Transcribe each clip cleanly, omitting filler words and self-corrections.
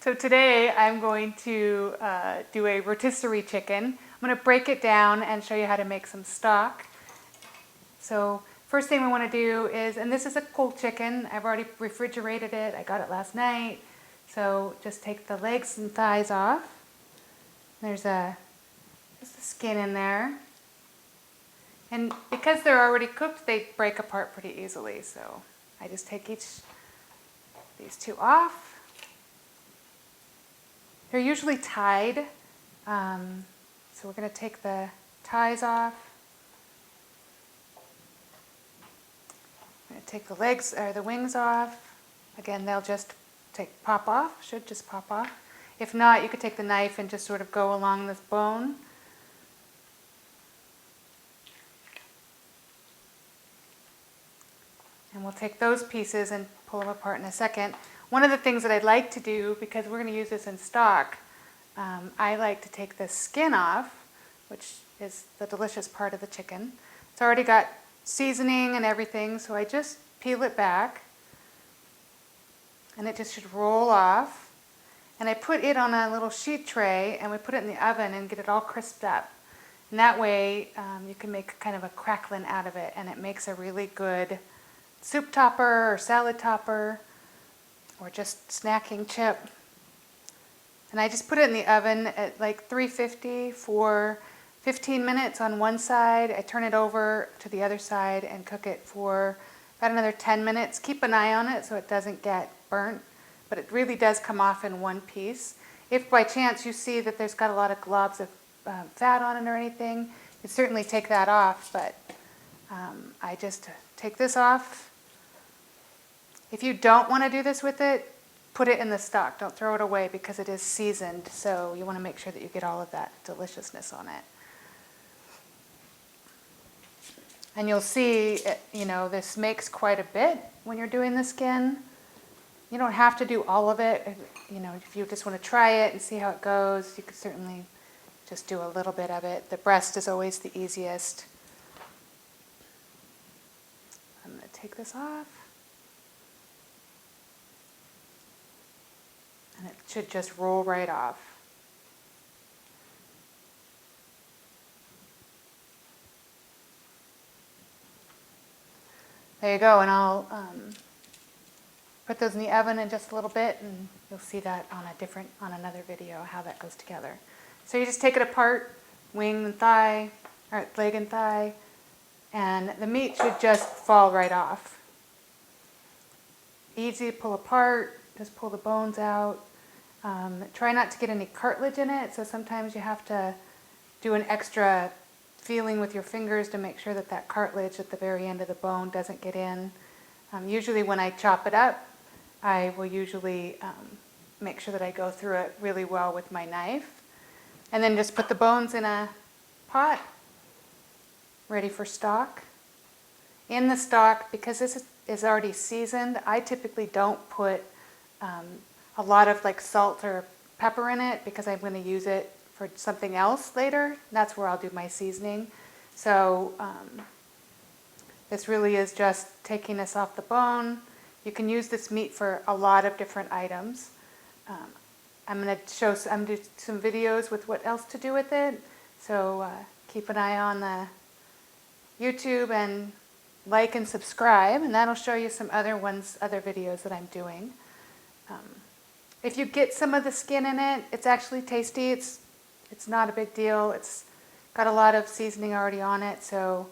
So today I'm going to do a rotisserie chicken. I'm going to break it down and show you how to make some stock. So first thing we want to do is, and this is a cold chicken, I've already refrigerated it, I got it last night. So just take the legs and thighs off. There's just the skin in there. And because they're already cooked, they break apart pretty easily. So I just take these two off. They're usually tied, so we're going to take the ties off. I'm going to take the legs or the wings off. Again, they'll just pop off, should just pop off. If not, you could take the knife and just sort of go along this bone. And we'll take those pieces and pull them apart in a second. One of the things that I'd like to do, because we're going to use this in stock, I like to take the skin off, which is the delicious part of the chicken. It's already got seasoning and everything, so I just peel it back, and it just should roll off. And I put it on a little sheet tray, and we put it in the oven and get it all crisped up. And that way you can make kind of a crackling out of it, and it makes a really good soup topper or salad topper, or just snacking chip. And I just put it in the oven at like 350 for 15 minutes on one side. I turn it over to the other side and cook it for about another 10 minutes. Keep an eye on it so it doesn't get burnt, but it really does come off in one piece. If by chance you see that there's got a lot of globs of fat on it or anything, you certainly take that off, but I just take this off. If you don't want to do this with it, put it in the stock. Don't throw it away because it is seasoned, so you want to make sure that you get all of that deliciousness on it. And you'll see, this makes quite a bit when you're doing the skin. You don't have to do all of it. If you just want to try it and see how it goes, you could certainly just do a little bit of it. The breast is always the easiest. I'm going to take this off. And it should just roll right off. There you go, and I'll put those in the oven in just a little bit, and you'll see that on another video how that goes together. So you just take it apart, wing and thigh, or leg and thigh, and the meat should just fall right off. Easy to pull apart, just pull the bones out. Try not to get any cartilage in it, so sometimes you have to do an extra feeling with your fingers to make sure that cartilage at the very end of the bone doesn't get in. Usually when I chop it up, I will usually make sure that I go through it really well with my knife. And then just put the bones in a pot, ready for stock. In the stock, because this is already seasoned, I typically don't put a lot of salt or pepper in it because I'm going to use it for something else later. That's where I'll do my seasoning. So this really is just taking this off the bone. You can use this meat for a lot of different items. I'm going to do some videos with what else to do with it. So keep an eye on the YouTube and like and subscribe, and that'll show you some other videos that I'm doing. If you get some of the skin in it, it's actually tasty. It's not a big deal. It's got a lot of seasoning already on it. So,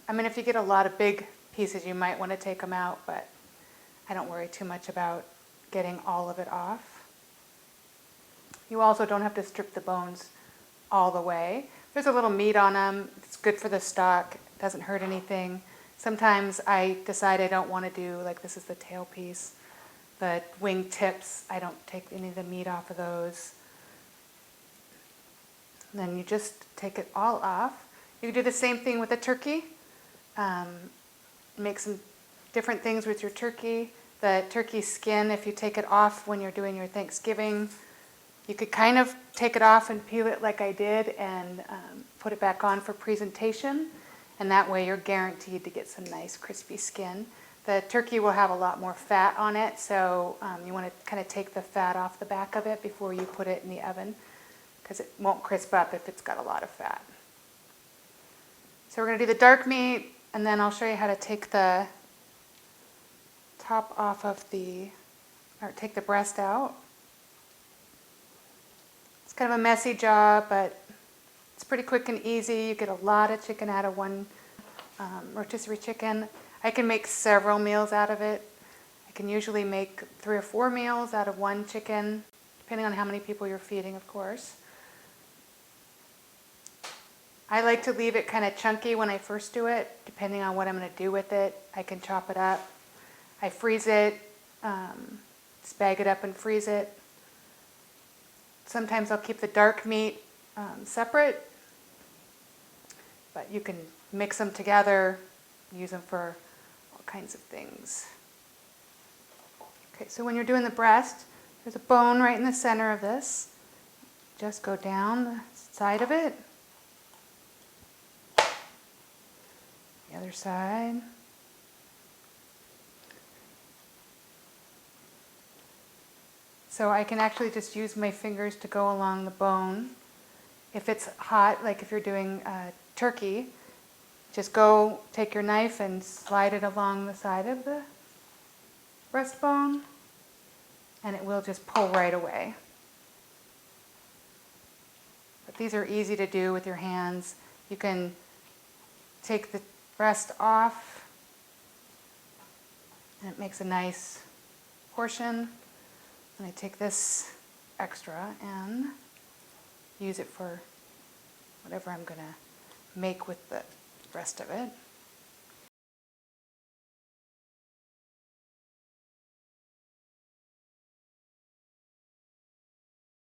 if you get a lot of big pieces, you might want to take them out, but I don't worry too much about getting all of it off. You also don't have to strip the bones all the way. There's a little meat on them. It's good for the stock. It doesn't hurt anything. Sometimes I decide I don't want to do, this is the tail piece. The wing tips, I don't take any of the meat off of those. And then you just take it all off. You can do the same thing with the turkey. Make some different things with your turkey. The turkey skin, if you take it off when you're doing your Thanksgiving, you could kind of take it off and peel it like I did and put it back on for presentation. And that way you're guaranteed to get some nice crispy skin. The turkey will have a lot more fat on it, so you want to kind of take the fat off the back of it before you put it in the oven, because it won't crisp up if it's got a lot of fat. So we're going to do the dark meat, and then I'll show you how to take the top off of or take the breast out. It's kind of a messy job, but it's pretty quick and easy. You get a lot of chicken out of one rotisserie chicken. I can make several meals out of it. I can usually make 3 or 4 meals out of one chicken, depending on how many people you're feeding, of course. I like to leave it kind of chunky when I first do it, depending on what I'm going to do with it. I can chop it up. I freeze it, just bag it up and freeze it. Sometimes I'll keep the dark meat separate, but you can mix them together, use them for all kinds of things. Okay, so when you're doing the breast, there's a bone right in the center of this. Just go down the side of it. The other side. So I can actually just use my fingers to go along the bone. If it's hot, like if you're doing turkey, just take your knife and slide it along the side of the breastbone, and it will just pull right away. But these are easy to do with your hands. You can take the breast off, and it makes a nice portion. And I take this extra and use it for whatever I'm going to make with the rest of it.